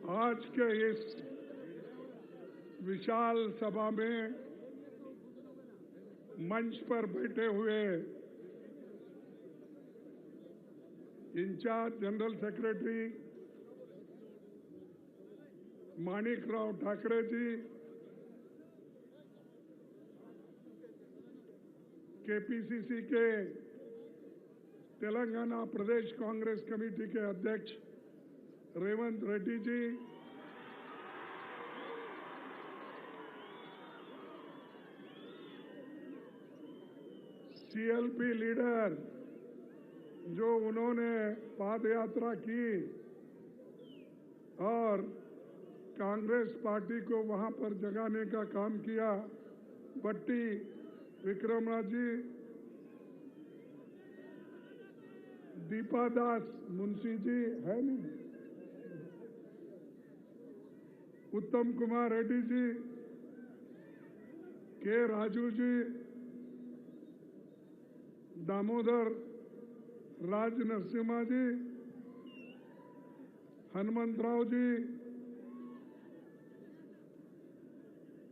आज के इस विशाल सभा में मंच पर बैठे हुए incharge general secretary Manikrao Thakre ji, KPCC के तेलंगाना प्रदेश कांग्रेस कमेटी के अध्यक्ष रेवंत रेड्डी जी, सीएलपी लीडर जो उन्होंने पाद यात्रा की और कांग्रेस पार्टी को वहां पर जगाने का काम किया, बट्टी विक्रमराज जी, दीपा दास मुंशी जी है नहीं, उत्तम कुमार रेड्डी जी, के राजू जी, दामोदर राज नरसिम्हा जी, हनुमंतराव जी,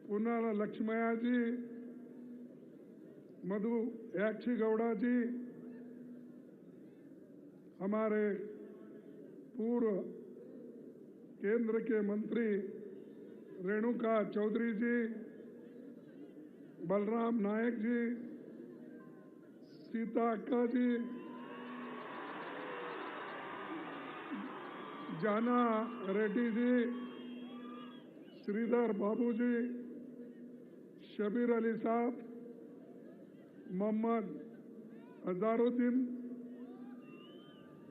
पुनाला लक्ष्मया जी, मधु याक्षी गौड़ा जी, हमारे पूर्व केंद्र के मंत्री रेणुका चौधरी जी, बलराम नायक जी, सीता अक्का जी, जाना रेड्डी जी, श्रीधर बाबू जी, शबीर अली साहब, मोहम्मद अजहरुद्दीन,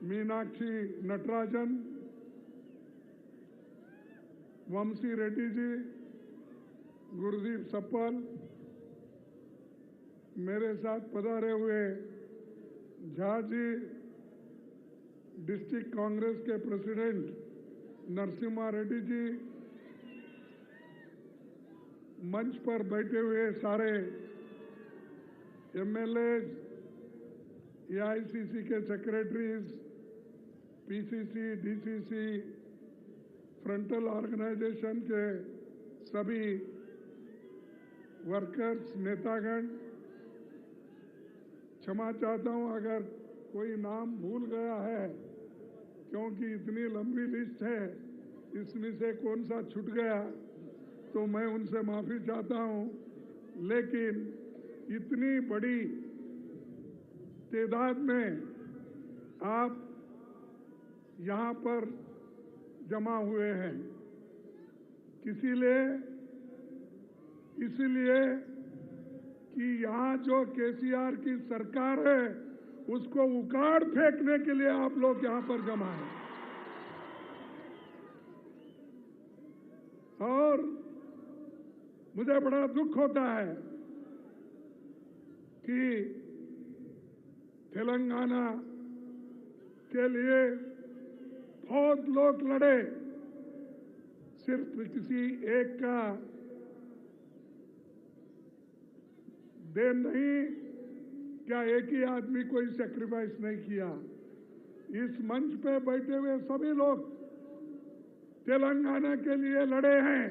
मीनाक्षी नटराजन, वंशी रेड्डी जी, गुरदीप सप्पल, मेरे साथ पधारे हुए झा जी, डिस्ट्रिक्ट कांग्रेस के प्रेसिडेंट नरसिम्हा रेड्डी जी, मंच पर बैठे हुए सारे एमएलए, एआईसीसी के secretaries, PCC, DCC, frontal organisation के सभी वर्कर्स, नेतागण, क्षमा चाहता हूं अगर कोई नाम भूल गया है, क्योंकि इतनी लंबी लिस्ट है, इसमें से कौन सा छूट गया तो मैं उनसे माफी चाहता हूं। लेकिन इतनी बड़ी तादाद में आप यहां पर जमा हुए हैं, इसलिए कि यहां जो केसीआर की सरकार है उसको उखाड़ फेंकने के लिए आप लोग यहां पर जमा हैं। और मुझे बड़ा दुख होता है कि तेलंगाना के लिए बहुत लोग लड़े, सिर्फ किसी एक का देन नहीं, क्या एक ही आदमी कोई सैक्रिफाइस नहीं किया। इस मंच पे बैठे हुए सभी लोग तेलंगाना के लिए लड़े हैं,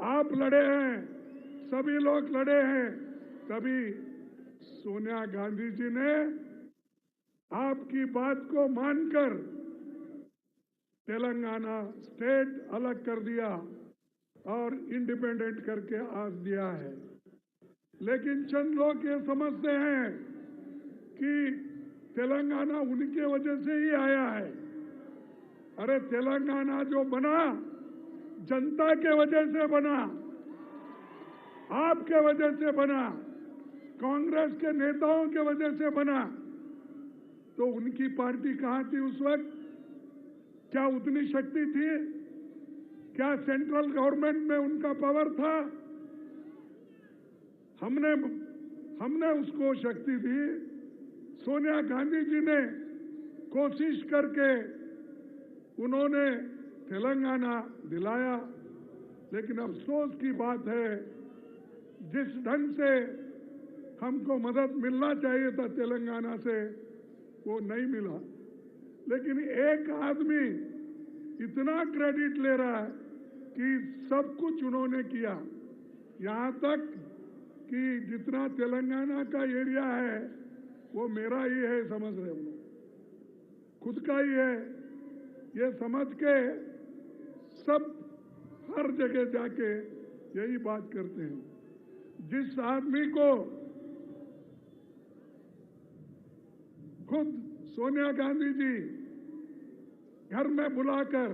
आप लड़े हैं, सभी लोग लड़े हैं। तभी सोनिया गांधी जी ने आपकी बात को मानकर तेलंगाना स्टेट अलग कर दिया और इंडिपेंडेंट करके आज दिया है। लेकिन चंद लोग ये समझते हैं कि तेलंगाना उनके वजह से ही आया है। अरे तेलंगाना जो बना जनता के वजह से बना, आपके वजह से बना, कांग्रेस के नेताओं के वजह से बना। तो उनकी पार्टी कहां थी उस वक्त? क्या उतनी शक्ति थी? क्या सेंट्रल गवर्नमेंट में उनका पावर था? हमने उसको शक्ति दी। सोनिया गांधी जी ने कोशिश करके उन्होंने तेलंगाना दिलाया, लेकिन अफसोस की बात है जिस ढंग से हमको मदद मिलना चाहिए था तेलंगाना से वो नहीं मिला। लेकिन एक आदमी इतना क्रेडिट ले रहा है कि सब कुछ उन्होंने किया, यहाँ तक कि जितना तेलंगाना का एरिया है वो मेरा ही है समझ रहे हैं, खुद का ही है ये समझ के सब हर जगह जाके यही बात करते हैं। जिस आदमी को खुद सोनिया गांधी जी घर में बुलाकर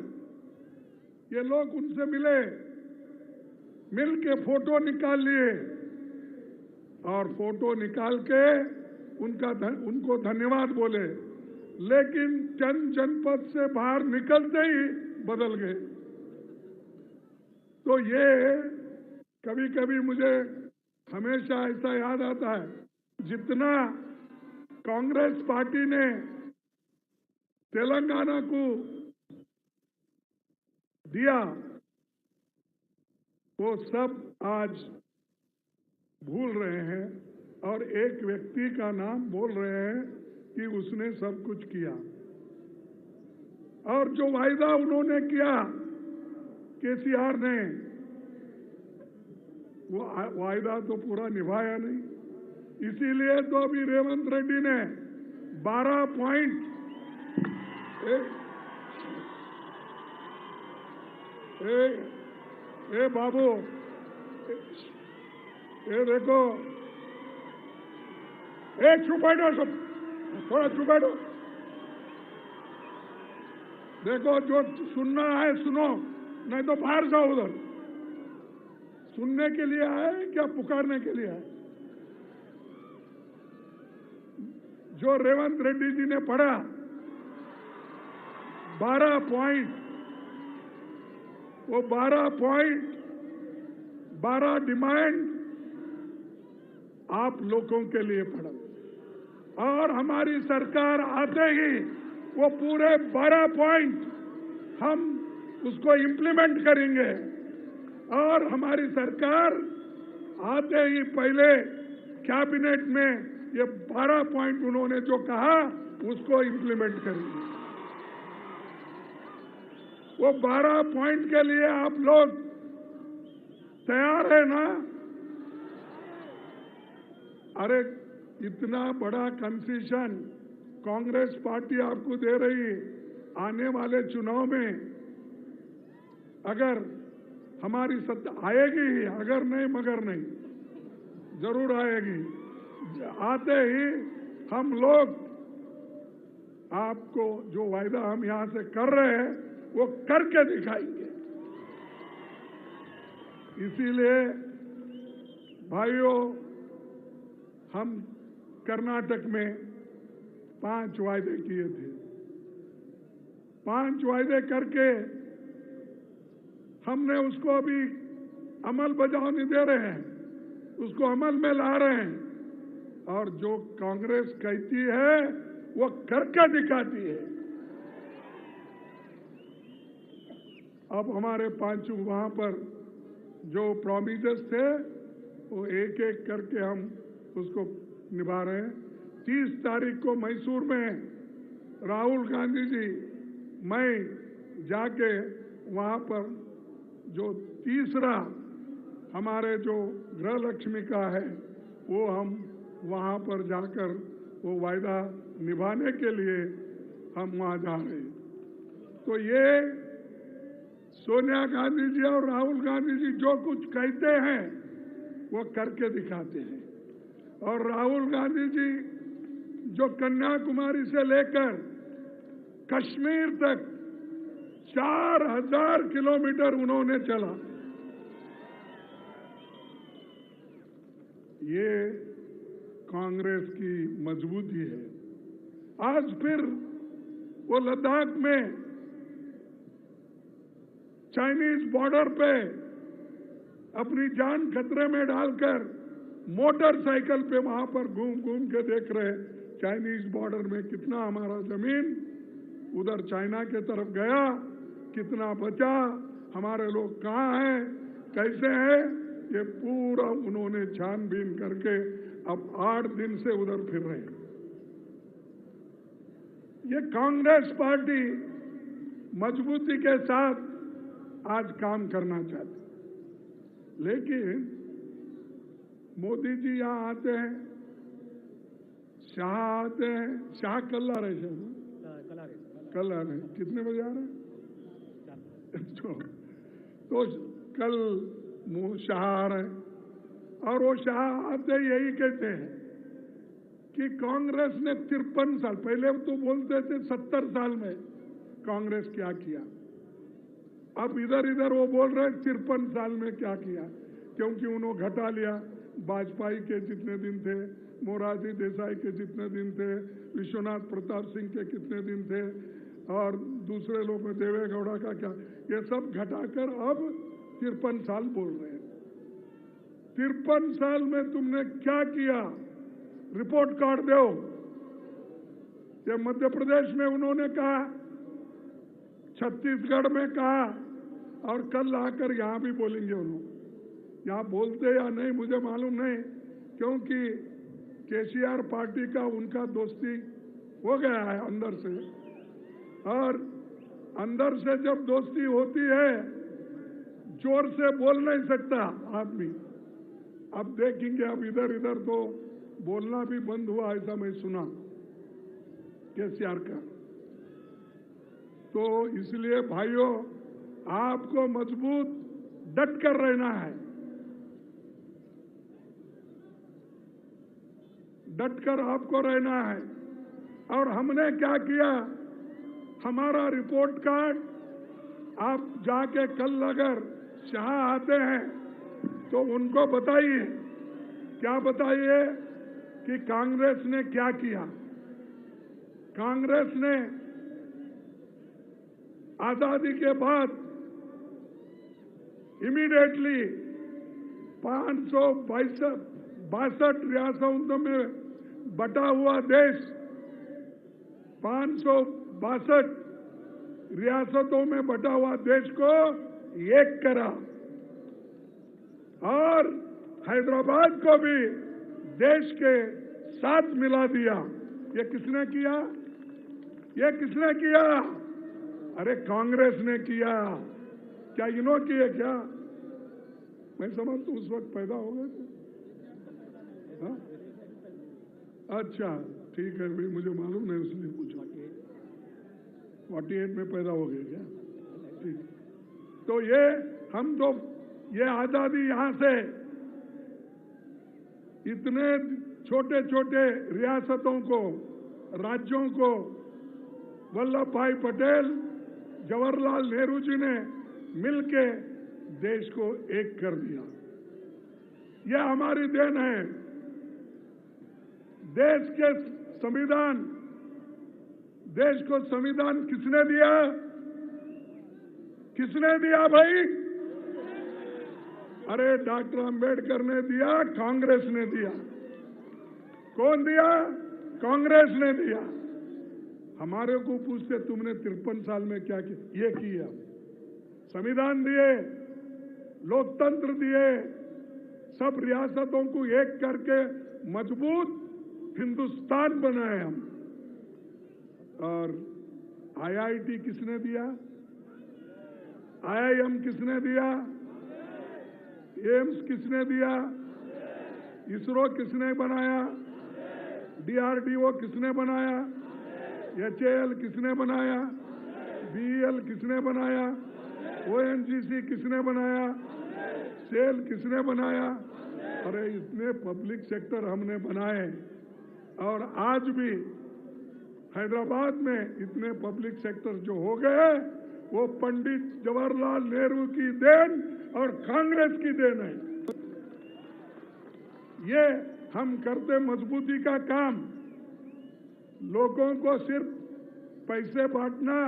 ये लोग उनसे मिल के फोटो निकाल लिए और फोटो निकाल के उनको धन्यवाद बोले, लेकिन जनपद से बाहर निकलते ही बदल गए। तो ये कभी कभी मुझे हमेशा ऐसा याद आता है, जितना कांग्रेस पार्टी ने तेलंगाना को दिया वो सब आज भूल रहे हैं और एक व्यक्ति का नाम बोल रहे हैं कि उसने सब कुछ किया। और जो वायदा उन्होंने किया केसीआर ने, वो वायदा तो पूरा निभाया नहीं। इसीलिए तो अभी रेवंत रेड्डी ने 12 पॉइंट बाबू देखो, चुप बैठो, सब थोड़ा चुप बैठो। देखो जो सुनना है सुनो, नहीं तो बाहर जाओ उधर। सुनने के लिए आए क्या पुकारने के लिए आए? जो रेवंत रेड्डी जी ने पढ़ा 12 पॉइंट, वो 12 पॉइंट 12 डिमांड आप लोगों के लिए पड़ा और हमारी सरकार आते ही वो पूरे 12 पॉइंट हम उसको इम्प्लीमेंट करेंगे। और हमारी सरकार आते ही पहले कैबिनेट में ये 12 पॉइंट उन्होंने जो कहा उसको इम्प्लीमेंट करेंगे। वो 12 पॉइंट के लिए आप लोग तैयार है ना? अरे इतना बड़ा कंसेशन कांग्रेस पार्टी आपको दे रही है, आने वाले चुनाव में अगर हमारी सत्ता आएगी ही, अगर नहीं मगर नहीं, जरूर आएगी। आते ही हम लोग आपको जो वायदा हम यहां से कर रहे हैं वो करके दिखाएंगे। इसीलिए भाइयों, हम कर्नाटक में 5 वायदे किए थे। 5 वायदे करके हमने उसको अभी अमल बजावनी दे रहे हैं, उसको अमल में ला रहे हैं। और जो कांग्रेस कहती है वो करके दिखाती है। अब हमारे 5 वहां पर जो प्रोमिसेस थे वो एक एक करके हम उसको निभा रहे हैं। 30 तारीख को मैसूर में राहुल गांधी जी, मैं जाके वहां पर जो तीसरा हमारे जो गृह लक्ष्मी का है वो हम वहां पर जाकर वो वायदा निभाने के लिए हम वहां जा रहे हैं। तो ये सोनिया गांधी जी और राहुल गांधी जी जो कुछ कहते हैं वो करके दिखाते हैं। और राहुल गांधी जी जो कन्याकुमारी से लेकर कश्मीर तक 4000 किलोमीटर उन्होंने चला, ये कांग्रेस की मजबूती है। आज फिर वो लद्दाख में चाइनीज बॉर्डर पे अपनी जान खतरे में डालकर मोटरसाइकिल पे वहां पर घूम घूम के देख रहे चाइनीज बॉर्डर में कितना हमारा जमीन उधर चाइना के तरफ गया, कितना बचा, हमारे लोग कहाँ हैं, कैसे हैं, ये पूरा उन्होंने छानबीन करके अब 8 दिन से उधर फिर रहे हैं। ये कांग्रेस पार्टी मजबूती के साथ आज काम करना चाहते, लेकिन मोदी जी यहाँ आते हैं, शाह आते हैं, शाह कल आ रहे हैं, कल आ रहे हैं, कितने बजे आ रहे हैं? तो कल शाह आ रहे हैं, और वो शाह आते यही कहते हैं कि कांग्रेस ने 53 साल, पहले तो बोलते थे 70 साल में कांग्रेस क्या किया, अब इधर इधर वो बोल रहे 53 साल में क्या किया, क्योंकि उन्होंने घटा लिया। वाजपेयी के जितने दिन थे, मोरारजी देसाई के जितने दिन थे, विश्वनाथ प्रताप सिंह के कितने दिन थे, और दूसरे लोग में देवेगौड़ा का क्या, ये सब घटाकर अब 53 साल बोल रहे हैं। 53 साल में तुमने क्या किया, रिपोर्ट कार्ड दो। ये मध्य प्रदेश में उन्होंने कहा, छत्तीसगढ़ में कहा, और कल आकर यहां भी बोलेंगे उन्होंने। यहां बोलते या नहीं मुझे मालूम नहीं, क्योंकि केसीआर पार्टी का उनका दोस्ती हो गया है अंदर से, और अंदर से जब दोस्ती होती है जोर से बोल नहीं सकता आदमी। अब देखेंगे, अब इधर इधर तो बोलना भी बंद हुआ, ऐसा मैं सुना केसीआर का। तो इसलिए भाइयों, आपको मजबूत डट कर रहना है, डट कर आपको रहना है। और हमने क्या किया, हमारा रिपोर्ट कार्ड आप जाके कल अगर शाह आते हैं तो उनको बताइए, क्या बताइए कि कांग्रेस ने क्या किया। कांग्रेस ने आजादी के बाद इमीडिएटली 562 रियासतों में बटा हुआ देश, 562 रियासतों में बटा हुआ देश को एक करा, और हैदराबाद को भी देश के साथ मिला दिया। ये किसने किया? ये किसने किया? अरे कांग्रेस ने किया। क्या इन्होंने किए क्या? मैं समझता हूं उस वक्त पैदा हो गए थे। हाँ? अच्छा ठीक है, भाई मुझे मालूम नहीं, उसने पूछा। 48 में पैदा हो गए क्या? ठीक। तो ये हम तो ये आजादी यहां से इतने छोटे छोटे रियासतों को, राज्यों को वल्लभ भाई पटेल, जवाहरलाल नेहरू जी ने मिलके देश को एक कर दिया। यह हमारी देन है। देश के संविधान, देश को संविधान किसने दिया? किसने दिया भाई? अरे डॉक्टर अंबेडकर ने दिया, कांग्रेस ने दिया। कौन दिया? कांग्रेस ने दिया। हमारे को पूछते तुमने 53 साल में क्या किया? ये किया, संविधान दिए, लोकतंत्र दिए, सब रियासतों को एक करके मजबूत हिंदुस्तान बनाए हम। और आईआईटी किसने दिया? आईआईएम किसने दिया? एम्स किसने दिया? इसरो किसने बनाया? डीआरडीओ किसने बनाया? एचएएल किसने बनाया? बीईएल किसने बनाया? ओएनजीसी किसने बनाया? सेल किसने बनाया? अरे इतने पब्लिक सेक्टर हमने बनाए, और आज भी हैदराबाद में इतने पब्लिक सेक्टर जो हो गए वो पंडित जवाहरलाल नेहरू की देन और कांग्रेस की देन है। ये हम करते मजबूती का काम। लोगों को सिर्फ पैसे बांटना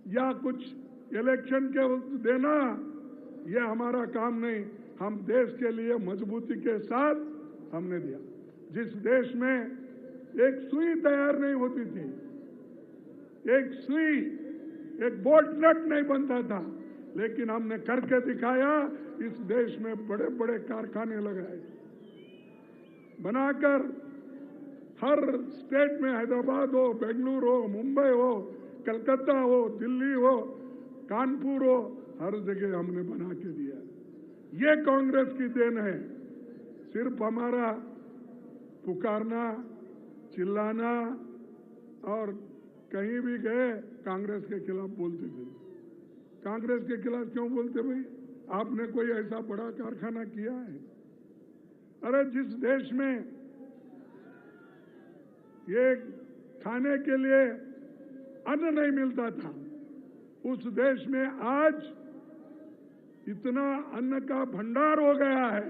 या कुछ इलेक्शन के देना, ये हमारा काम नहीं। हम देश के लिए मजबूती के साथ हमने दिया। जिस देश में एक सुई तैयार नहीं होती थी, एक सुई, एक बोल्ट नट नहीं बनता था, लेकिन हमने करके दिखाया। इस देश में बड़े बड़े कारखाने लगाए, बनाकर हर स्टेट में, हैदराबाद हो, बेंगलुरु हो, मुंबई हो, कलकत्ता हो, दिल्ली हो, कानपुर हो, हर जगह हमने बना के दिया। ये कांग्रेस की देन है। सिर्फ हमारा पुकारना, चिल्लाना और कहीं भी गए कांग्रेस के खिलाफ बोलते थे। कांग्रेस के खिलाफ क्यों बोलते भाई? आपने कोई ऐसा बड़ा कारखाना किया है? अरे जिस देश में ये खाने के लिए अन्न नहीं मिलता था, उस देश में आज इतना अन्न का भंडार हो गया है,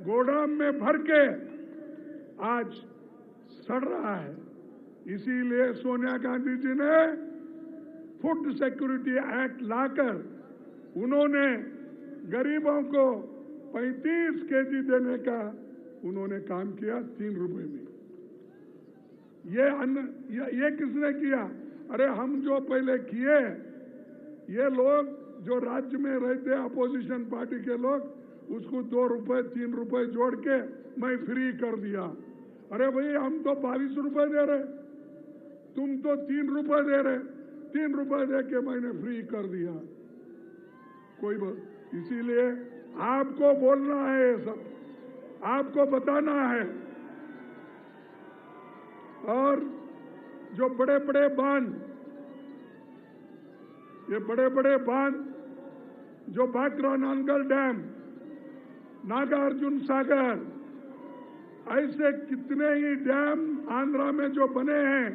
गोदाम में भर के आज सड़ रहा है। इसीलिए सोनिया गांधी जी ने फूड सिक्योरिटी एक्ट लाकर उन्होंने गरीबों को 35 केजी देने का उन्होंने काम किया 3 रुपए में। ये अन्न ये किसने किया? अरे हम जो पहले किए, ये लोग जो राज्य में रहते अपोजिशन पार्टी के लोग, उसको 2 रुपए 3 रुपए जोड़ के मैं फ्री कर दिया। अरे भाई हम तो 22 रुपए दे रहे, तुम तो 3 रुपए दे रहे, 3 रुपए दे के मैंने फ्री कर दिया। कोई इसीलिए आपको बोलना है, ये सब आपको बताना है। और जो बड़े बड़े बांध, ये बड़े बड़े बांध जो बाकरानांगल डैम, नागार्जुन सागर, ऐसे कितने ही डैम आंध्रा में जो बने हैं,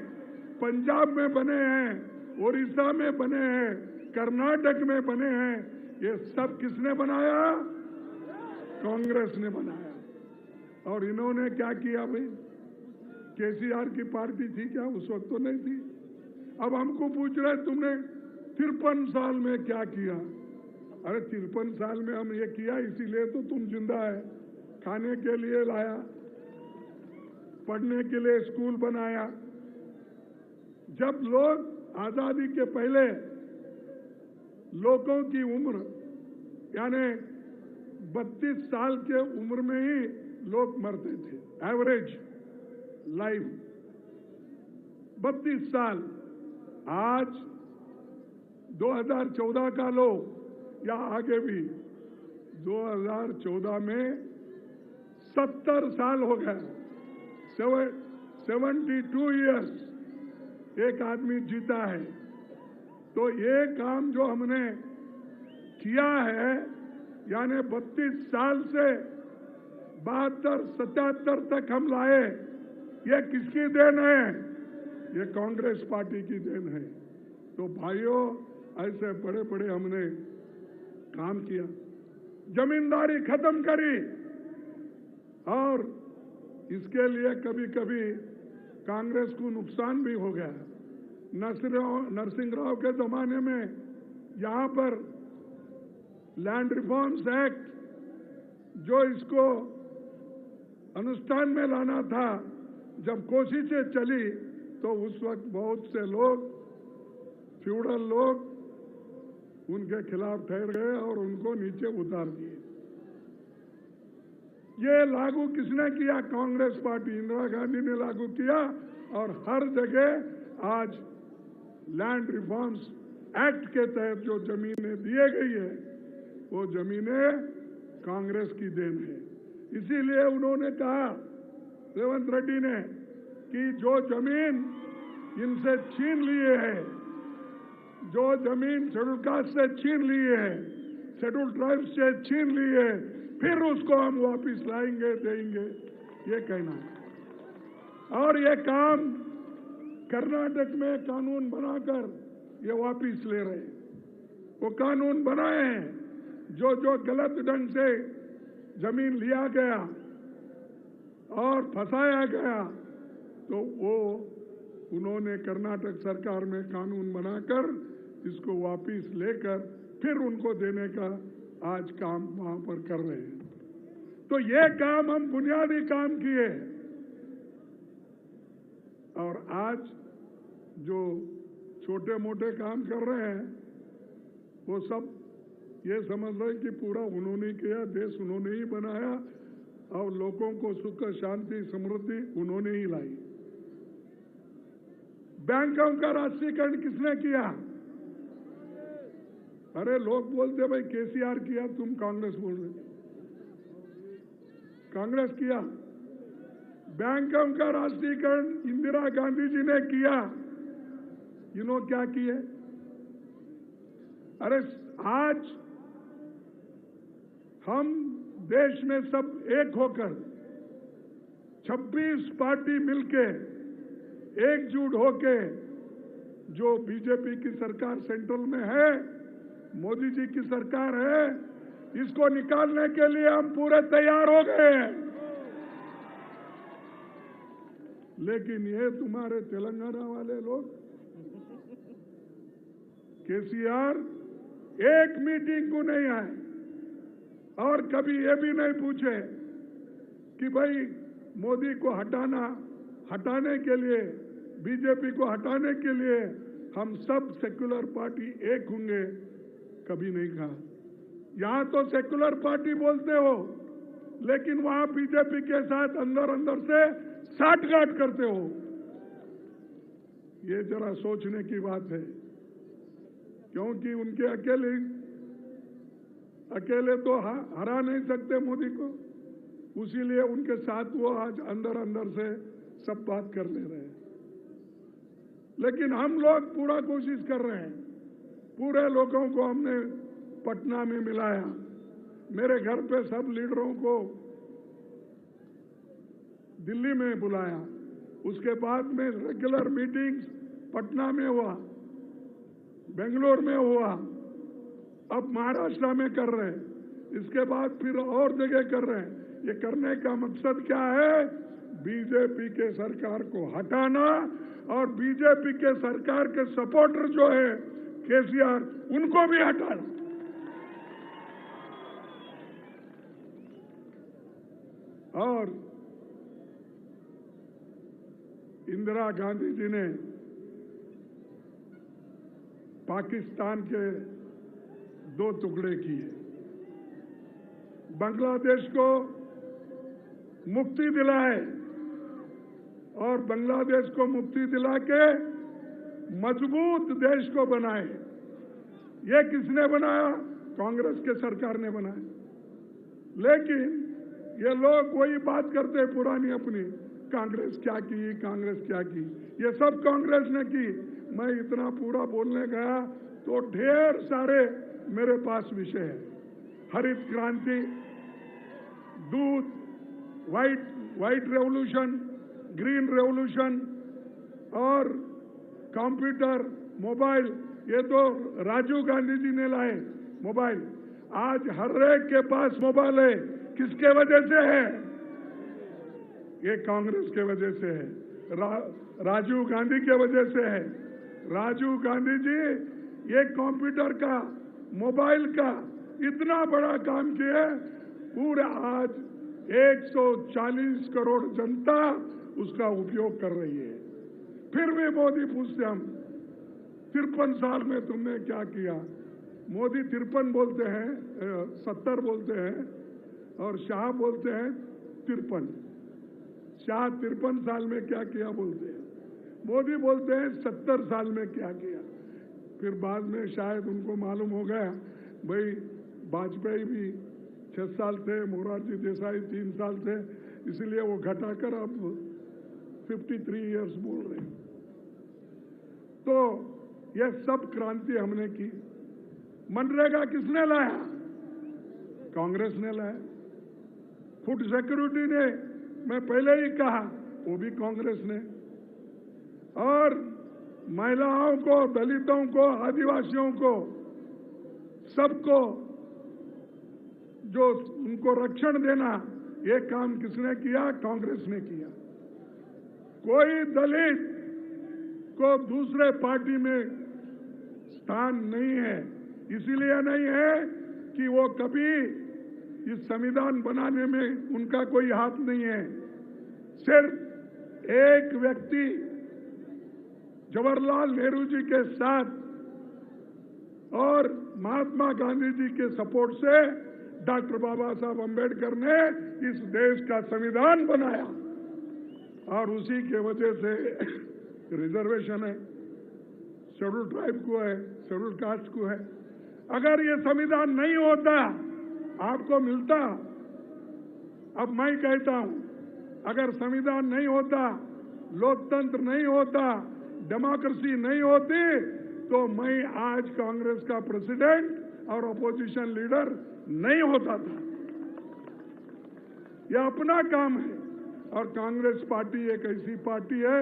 पंजाब में बने हैं, उड़ीसा में बने हैं, कर्नाटक में बने हैं, ये सब किसने बनाया? कांग्रेस ने बनाया। और इन्होंने क्या किया भाई? केसीआर की पार्टी थी क्या? उस वक्त तो नहीं थी। अब हमको पूछ रहे तुमने 53 साल में क्या किया? अरे 53 साल में हम ये किया इसीलिए तो तुम जिंदा है। खाने के लिए लाया, पढ़ने के लिए स्कूल बनाया। जब लोग आजादी के पहले लोगों की उम्र यानी 32 साल के उम्र में ही लोग मरते थे, एवरेज लाइफ 32 साल। आज 2014 का लो या आगे भी, 2014 में 70 साल हो गए, 72 इयर्स एक आदमी जीता है। तो ये काम जो हमने किया है, यानी 32 साल से 72, 77 तक हम लाए, ये किसकी देन है? ये कांग्रेस पार्टी की देन है। तो भाइयों, ऐसे बड़े बड़े हमने काम किया, जमींदारी खत्म करी। और इसके लिए कभी कभी कांग्रेस को नुकसान भी हो गया। नरसिंह राव के जमाने में यहां पर लैंड रिफॉर्म्स एक्ट जो इसको अनुष्ठान में लाना था, जब कोशिशें चली तो उस वक्त बहुत से लोग, फ्यूडल लोग, उनके खिलाफ ठहर गए और उनको नीचे उतार दिए। ये लागू किसने किया? कांग्रेस पार्टी, इंदिरा गांधी ने लागू किया। और हर जगह आज लैंड रिफॉर्म्स एक्ट के तहत जो जमीनें दिए गई है, वो जमीनें कांग्रेस की देन है। इसीलिए उन्होंने कहा, रेवंत रेड्डी ने, कि जो जमीन इनसे छीन लिए है, जो जमीन शेड्यूल कास्ट से छीन लिए है, शेड्यूल ट्राइब्स से छीन लिए है, फिर उसको हम वापस लाएंगे, देंगे, ये कहना। और ये काम कर्नाटक में कानून बनाकर ये वापस ले रहे हैं। वो कानून बनाए हैं जो जो गलत ढंग से जमीन लिया गया और फंसाया गया, तो वो उन्होंने कर्नाटक सरकार में कानून बनाकर इसको वापस लेकर फिर उनको देने का आज काम वहां पर कर रहे हैं। तो ये काम हम बुनियादी काम किए। और आज जो छोटे मोटे काम कर रहे हैं, वो सब ये समझ रहे कि पूरा उन्होंने किया, देश उन्होंने ही बनाया और लोगों को सुख शांति समृद्धि उन्होंने ही लाई। बैंकों का राष्ट्रीयकरण किसने किया? अरे लोग बोलते भाई केसीआर किया, तुम कांग्रेस बोल रहे। कांग्रेस किया। बैंकों का राष्ट्रीयकरण इंदिरा गांधी जी ने किया। इन्होंने क्या किए? अरे आज हम देश में सब एक होकर 26 पार्टी मिलके एकजुट होके जो बीजेपी की सरकार सेंट्रल में है, मोदी जी की सरकार है, इसको निकालने के लिए हम पूरे तैयार हो गए हैं। लेकिन ये तुम्हारे तेलंगाना वाले लोग, केसीआर एक मीटिंग को नहीं आए और कभी ये भी नहीं पूछे कि भाई मोदी को हटाने के लिए, बीजेपी को हटाने के लिए हम सब सेक्युलर पार्टी एक होंगे। कभी नहीं कहा। यहां तो सेक्युलर पार्टी बोलते हो, लेकिन वहां बीजेपी के साथ अंदर अंदर से साठगांठ करते हो। ये जरा सोचने की बात है, क्योंकि उनके अकेले तो हरा नहीं सकते मोदी को, उसीलिए उनके साथ वो आज अंदर अंदर से सब बात कर ले रहे हैं। लेकिन हम लोग पूरा कोशिश कर रहे हैं। पूरे लोगों को हमने पटना में मिलाया, मेरे घर पे सब लीडरों को दिल्ली में बुलाया, उसके बाद में रेगुलर मीटिंग्स पटना में हुआ, बेंगलोर में हुआ, अब महाराष्ट्र में कर रहे हैं, इसके बाद फिर और जगह कर रहे हैं। ये करने का मकसद क्या है? बीजेपी के सरकार को हटाना और बीजेपी के सरकार के सपोर्टर जो है केसीआर, उनको भी हटाना। और इंदिरा गांधी जी ने पाकिस्तान के 2 टुकड़े किए, बांग्लादेश को मुक्ति दिलाए और बांग्लादेश को मुक्ति दिला के मजबूत देश को बनाए। ये किसने बनाया? कांग्रेस के सरकार ने बनाया। लेकिन ये लोग वही बात करते हैं पुरानी अपनी, कांग्रेस क्या की, कांग्रेस क्या की। ये सब कांग्रेस ने की। मैं इतना पूरा बोलने गया तो ढेर सारे मेरे पास विषय है। हरित क्रांति, दूध, व्हाइट रेवोल्यूशन, ग्रीन रेवोल्यूशन और कंप्यूटर, मोबाइल, ये तो राजीव गांधी जी ने लाए मोबाइल। आज हर एक के पास मोबाइल है। किसके वजह से है? ये कांग्रेस के वजह से है, राजीव गांधी के वजह से है। राजीव गांधी जी ये कंप्यूटर का, मोबाइल का इतना बड़ा काम किया, पूरा आज 140 करोड़ जनता उसका उपयोग कर रही है। फिर भी मोदी पूछते हम 53 साल में तुमने क्या किया? मोदी 53 बोलते हैं, 70 बोलते हैं और शाह बोलते हैं 53। शाह 53 साल में क्या किया बोलते हैं, मोदी बोलते हैं 70 साल में क्या किया। फिर बाद में शायद उनको मालूम हो गया भाई वाजपेयी भी 6 साल थे, मोरारजी देसाई 3 साल थे, इसलिए वो घटाकर अब 53 इयर्स बोल रहे हैं। तो यह सब क्रांति हमने की। मनरेगा किसने लाया? कांग्रेस ने लाया। फूड सिक्योरिटी ने, मैं पहले ही कहा, वो भी कांग्रेस ने। और महिलाओं को, दलितों को, आदिवासियों को, सबको जो उनको रक्षण देना, ये काम किसने किया? कांग्रेस ने किया। कोई दलित को दूसरे पार्टी में स्थान नहीं है। इसीलिए नहीं है कि वो कभी इस संविधान बनाने में उनका कोई हाथ नहीं है। सिर्फ एक व्यक्ति जवाहरलाल नेहरू जी के साथ और महात्मा गांधी जी के सपोर्ट से डॉक्टर बाबा साहब अम्बेडकर ने इस देश का संविधान बनाया और उसी के वजह से रिजर्वेशन है, शेड्यूल ट्राइब को है, शेड्यूल कास्ट को है। अगर ये संविधान नहीं होता, आपको मिलता। अब मैं कहता हूं, अगर संविधान नहीं होता, लोकतंत्र नहीं होता, डेमोक्रेसी नहीं होती, तो मैं आज कांग्रेस का प्रेसिडेंट और अपोजिशन लीडर नहीं होता था। यह अपना काम है और कांग्रेस पार्टी एक ऐसी पार्टी है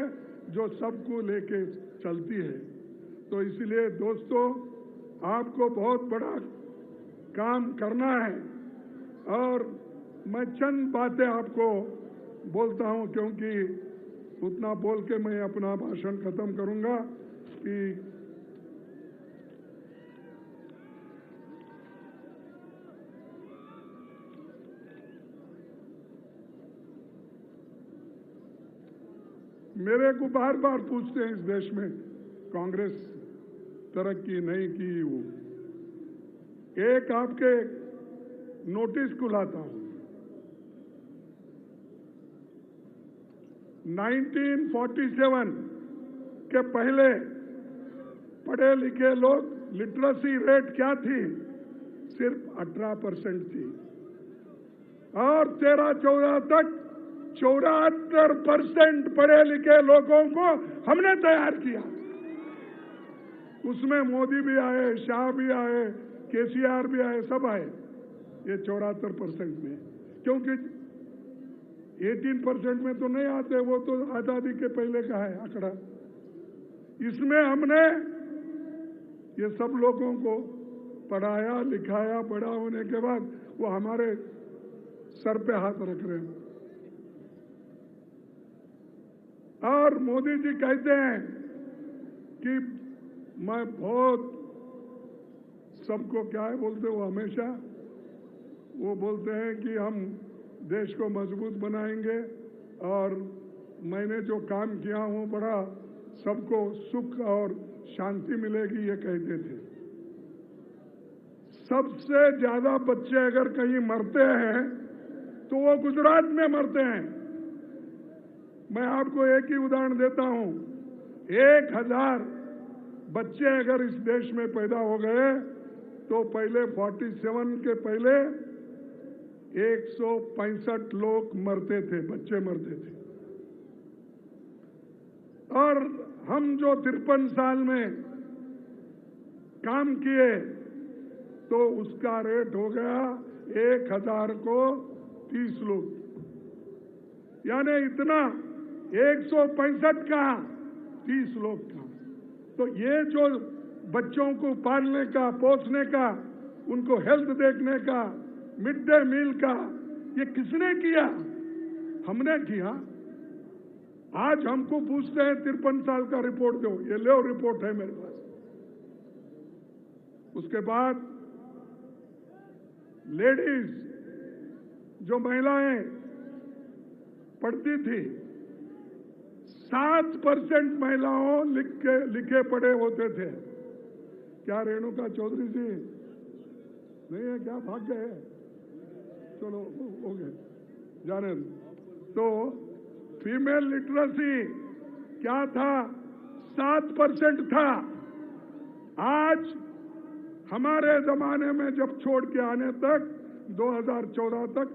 जो सबको लेके चलती है। तो इसलिए दोस्तों, आपको बहुत बड़ा काम करना है और मैं चंद बातें आपको बोलता हूं, क्योंकि उतना बोल के मैं अपना भाषण खत्म करूंगा कि मेरे को बार बार पूछते हैं इस देश में कांग्रेस तरक्की नहीं की। वो एक आपके नोटिस को लाता हूं, 1947 के पहले पढ़े लिखे लोग लिटरेसी रेट क्या थी? सिर्फ 18% थी और 13-14 तक 74% पढ़े लिखे लोगों को हमने तैयार किया। उसमें मोदी भी आए, शाह भी आए, केसीआर भी आए, सब आए ये 74% में, क्योंकि 18% में तो नहीं आते, वो तो आजादी के पहले का है आंकड़ा। इसमें हमने ये सब लोगों को पढ़ाया लिखाया, बड़ा होने के बाद वो हमारे सर पे हाथ रख रहे हैं। और मोदी जी कहते हैं कि मैं बहुत सबको क्या है बोलते, वो हमेशा वो बोलते हैं कि हम देश को मजबूत बनाएंगे और मैंने जो काम किया हूं बड़ा सबको सुख और शांति मिलेगी, ये कहते थे। सबसे ज्यादा बच्चे अगर कहीं मरते हैं तो वो गुजरात में मरते हैं। मैं आपको एक ही उदाहरण देता हूं, 1000 बच्चे अगर इस देश में पैदा हो गए तो पहले 47 के पहले 165 लोग मरते थे, बच्चे मरते थे। और हम जो 53 साल में काम किए तो उसका रेट हो गया 1000 को 30 लोग, यानी इतना 165 का 30 लोग का। तो ये जो बच्चों को पालने का, पोसने का, उनको हेल्थ देखने का, मिड डे मील का, ये किसने किया? हमने किया। आज हमको पूछते हैं 53 साल का रिपोर्ट दो, ये लो रिपोर्ट है मेरे पास। उसके बाद लेडीज, जो महिलाएं पढ़ती थी, 7% महिलाओं लिखे पढ़े होते थे। क्या रेणुका चौधरी जी नहीं है क्या? भाग गए? चलो हो गए, जाने तो फीमेल लिटरेसी क्या था? 7% था। आज हमारे जमाने में जब छोड़ के आने तक 2014 तक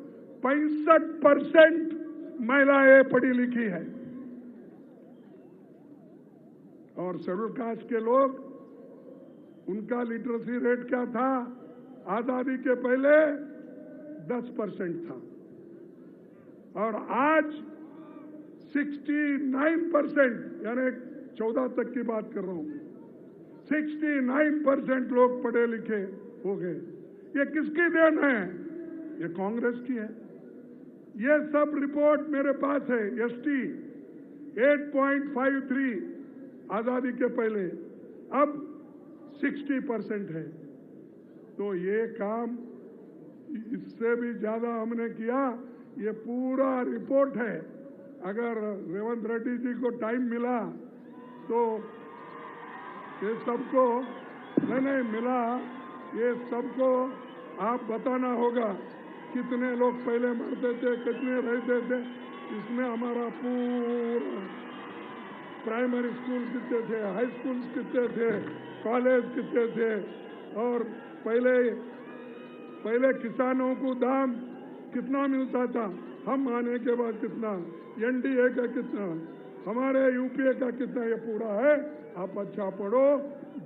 65% महिलाएं पढ़ी लिखी है। और शेड्यूल कास्ट के लोग, उनका लिटरेसी रेट क्या था? आजादी के पहले 10% था और आज 69%, यानी 14 तक की बात कर रहा हूं, 69% लोग पढ़े लिखे हो गए। ये किसकी देन है? ये कांग्रेस की है। ये सब रिपोर्ट मेरे पास है। एसटी 8.53 आजादी के पहले, अब 60% है। तो ये काम इससे भी ज्यादा हमने किया। ये पूरा रिपोर्ट है। अगर रेवंत रेड्डी जी को टाइम मिला तो ये सबको नहीं मिला, ये सबको आप बताना होगा कितने लोग पहले मरते थे, कितने रहते थे। इसमें हमारा पूरा प्राइमरी स्कूल कितने थे, हाई स्कूल कितने थे, कॉलेज कितने थे, और पहले किसानों को दाम कितना मिलता था, हम आने के बाद कितना, एनडीए का कितना, हमारे यूपीए का कितना, ये पूरा है। आप अच्छा पढ़ो,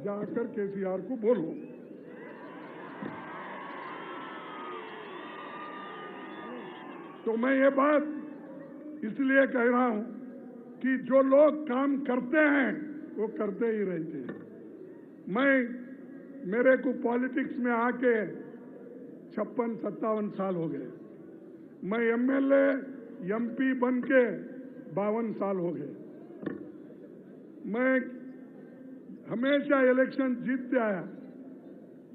जाकर केसीआर को बोलो। तो मैं ये बात इसलिए कह रहा हूं कि जो लोग काम करते हैं वो करते ही रहते हैं। मेरे को पॉलिटिक्स में आके 56-57 साल हो गए। मैं एमएलए एमपी बन के 52 साल हो गए। मैं हमेशा इलेक्शन जीतते आया।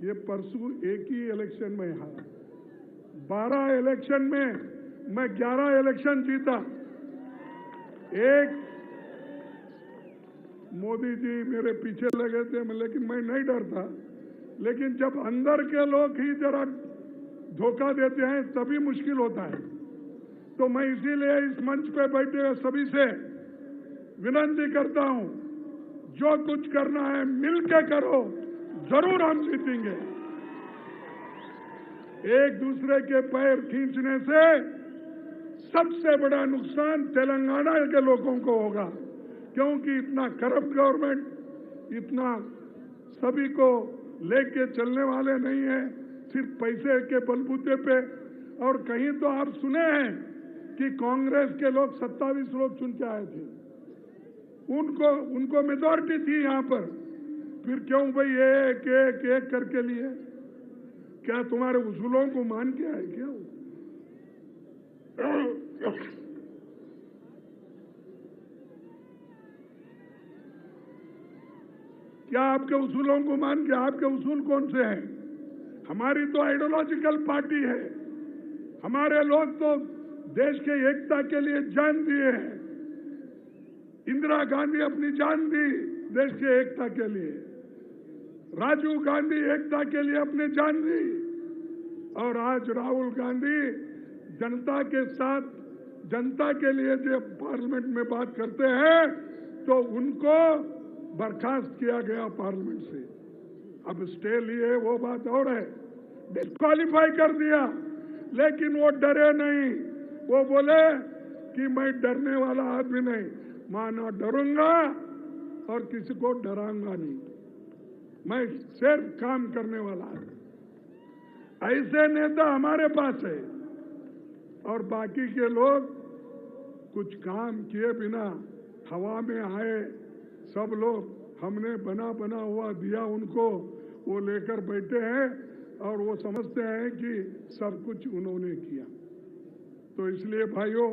ये परसों एक ही इलेक्शन में हारा। 12 इलेक्शन में मैं 11 इलेक्शन जीता। एक मोदी जी मेरे पीछे लगे थे, लेकिन मैं नहीं डरता। लेकिन जब अंदर के लोग ही जरा धोखा देते हैं तभी मुश्किल होता है। तो मैं इसीलिए इस मंच पे बैठे हुए सभी से विनती करता हूं, जो कुछ करना है मिलके करो, जरूर हम जीतेंगे। एक दूसरे के पैर खींचने से सबसे बड़ा नुकसान तेलंगाना के लोगों को होगा, क्योंकि इतना करप्ट गवर्नमेंट, इतना सभी को लेके चलने वाले नहीं है, सिर्फ पैसे के बलबूते पे। और कहीं तो आप सुने हैं कि कांग्रेस के लोग 27 लोग चुन के आए थे, उनको मेजॉरिटी थी यहां पर। फिर क्यों भाई एक एक एक करके लिए? क्या तुम्हारे उसूलों को मान के आए क्या? क्या आपके उसूलों को मान के? आपके उसूल कौन से हैं? हमारी तो आइडियोलॉजिकल पार्टी है। हमारे लोग तो देश के एकता के लिए जान दिए हैं। इंदिरा गांधी अपनी जान दी देश के एकता के लिए, राजीव गांधी एकता के लिए अपनी जान दी, और आज राहुल गांधी जनता के साथ, जनता के लिए जब पार्लियामेंट में बात करते हैं तो उनको बर्खास्त किया गया पार्लियामेंट से। अब स्टे लिए वो बात और है, डिस्क्वालीफाई कर दिया। लेकिन वो डरे नहीं, वो बोले कि मैं डरने वाला आदमी नहीं, माना डरूंगा और किसी को डराऊंगा नहीं, मैं सिर्फ काम करने वाला आदमी। ऐसे नेता हमारे पास है। और बाकी के लोग कुछ काम किए बिना हवा में आए, सब लोग हमने बना हुआ दिया उनको, वो लेकर बैठे हैं और वो समझते हैं कि सब कुछ उन्होंने किया। तो इसलिए भाइयों,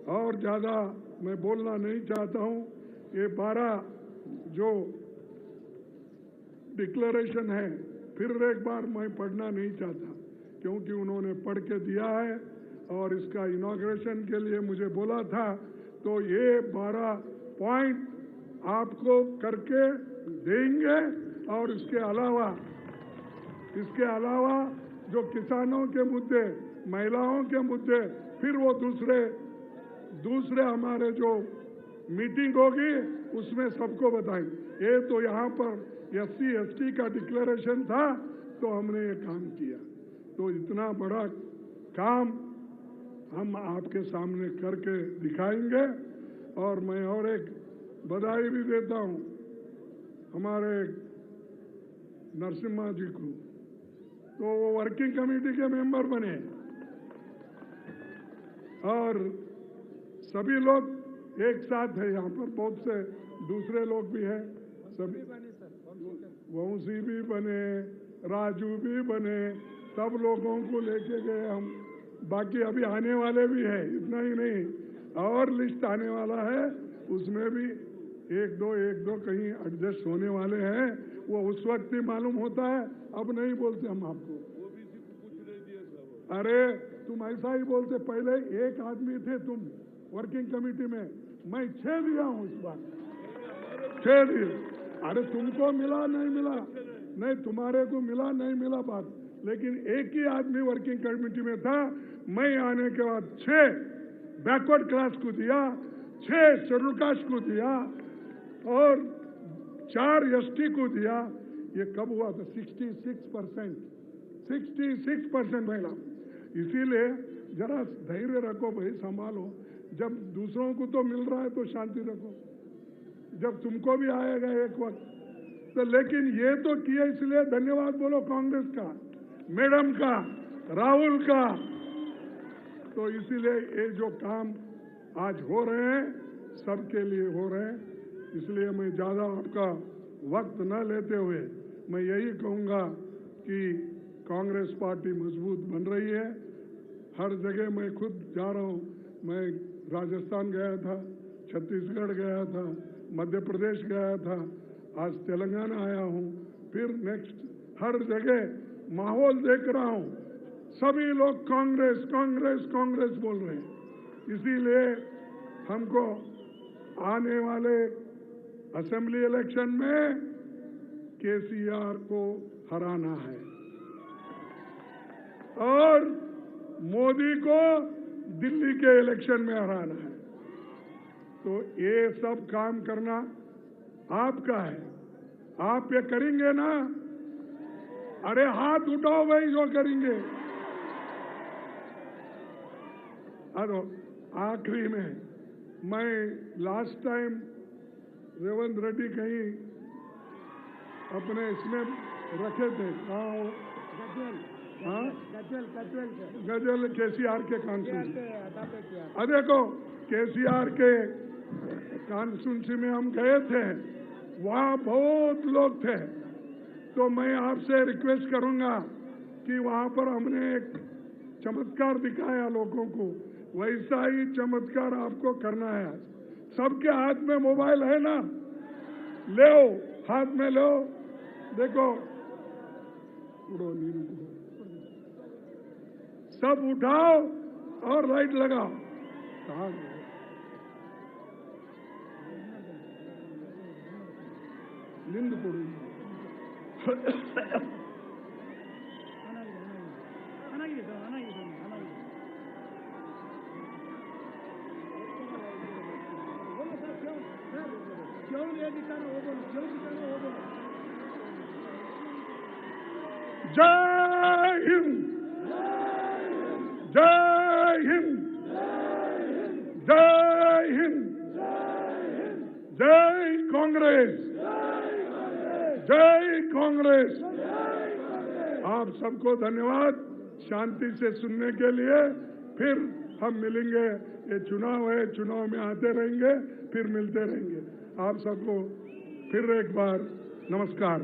और ज्यादा मैं बोलना नहीं चाहता हूं। ये 12 जो डिक्लेरेशन है फिर एक बार मैं पढ़ना नहीं चाहता, क्योंकि उन्होंने पढ़ के दिया है और इसका इनॉग्रेशन के लिए मुझे बोला था। तो ये 12 पॉइंट आपको करके देंगे। और इसके अलावा जो किसानों के मुद्दे, महिलाओं के मुद्दे, फिर वो दूसरे हमारे जो मीटिंग होगी उसमें सबको बताएंगे। ये तो यहाँ पर SC/ST का डिक्लेरेशन था तो हमने ये काम किया। तो इतना बड़ा काम हम आपके सामने करके दिखाएंगे। और मैं और एक बधाई भी देता हूं हमारे नरसिम्हा जी को, तो वो वर्किंग कमेटी के मेंबर बने और सभी लोग एक साथ है। यहाँ पर बहुत से दूसरे लोग भी हैं, सभी वंशी भी बने, राजू भी बने, सब लोगों को लेके गए हम। बाकी अभी आने वाले भी है, इतना ही नहीं, और लिस्ट आने वाला है, उसमें भी एक दो कहीं एडजस्ट होने वाले हैं। वो उस वक्त ही मालूम होता है, अब नहीं बोलते हम आपको। अरे तुम ऐसा ही बोलते, पहले एक आदमी थे तुम वर्किंग कमेटी में, मैं 6 दिया हूं इस बार, 6 दिए। अरे तुमको मिला नहीं मिला, नहीं तुम्हारे को मिला नहीं मिला बात, लेकिन एक ही आदमी वर्किंग कमेटी में था। मैं आने के बाद 6 बैकवर्ड क्लास को दिया, 6 शेड्यूल कास्ट को दिया, और 4 एसटी को दिया। ये कब हुआ था? 66% महिला। इसीलिए जरा धैर्य रखो भाई, संभालो। जब दूसरों को तो मिल रहा है तो शांति रखो, जब तुमको भी आएगा एक वक्त तो। लेकिन ये तो किया, इसलिए धन्यवाद बोलो कांग्रेस का, मैडम का, राहुल का। तो इसीलिए ये जो काम आज हो रहे हैं सबके लिए हो रहे हैं। इसलिए मैं ज्यादा आपका वक्त न लेते हुए मैं यही कहूंगा कि कांग्रेस पार्टी मजबूत बन रही है। हर जगह मैं खुद जा रहा हूं। मैं राजस्थान गया था, छत्तीसगढ़ गया था, मध्य प्रदेश गया था, आज तेलंगाना आया हूं, फिर नेक्स्ट हर जगह माहौल देख रहा हूं। सभी लोग कांग्रेस कांग्रेस कांग्रेस बोल रहे हैं। इसीलिए हमको आने वाले असेंबली इलेक्शन में केसीआर को हराना है और मोदी को दिल्ली के इलेक्शन में हराना है। तो ये सब काम करना आपका है। आप ये करेंगे ना? अरे हाथ उठाओ भाई जो करेंगे। अरे आखिरी में मैं लास्ट टाइम रेवंत रेड्डी कहीं अपने इसमें रखे थे, कहाँ? गजल केसीआर के कॉन्स्टिट्यूंसी। देखो केसीआर के कॉन्स्टिट्यूंसी में हम गए थे, वहाँ बहुत लोग थे। तो मैं आपसे रिक्वेस्ट करूंगा कि वहाँ पर हमने एक चमत्कार दिखाया लोगों को, वैसा ही चमत्कार आपको करना है। सबके हाथ में मोबाइल है ना? ले हाथ में लो, देखो सब उठाओ और लाइट लगाओ। कहाँ नींद पड़ी? जय हिंद, जय हिंद, जय हिंद, जय कांग्रेस, जय कांग्रेस। आप सबको धन्यवाद शांति से सुनने के लिए। फिर हम मिलेंगे। ये चुनाव है, चुनाव में आते रहेंगे, फिर मिलते रहेंगे। आप सबको फिर एक बार नमस्कार।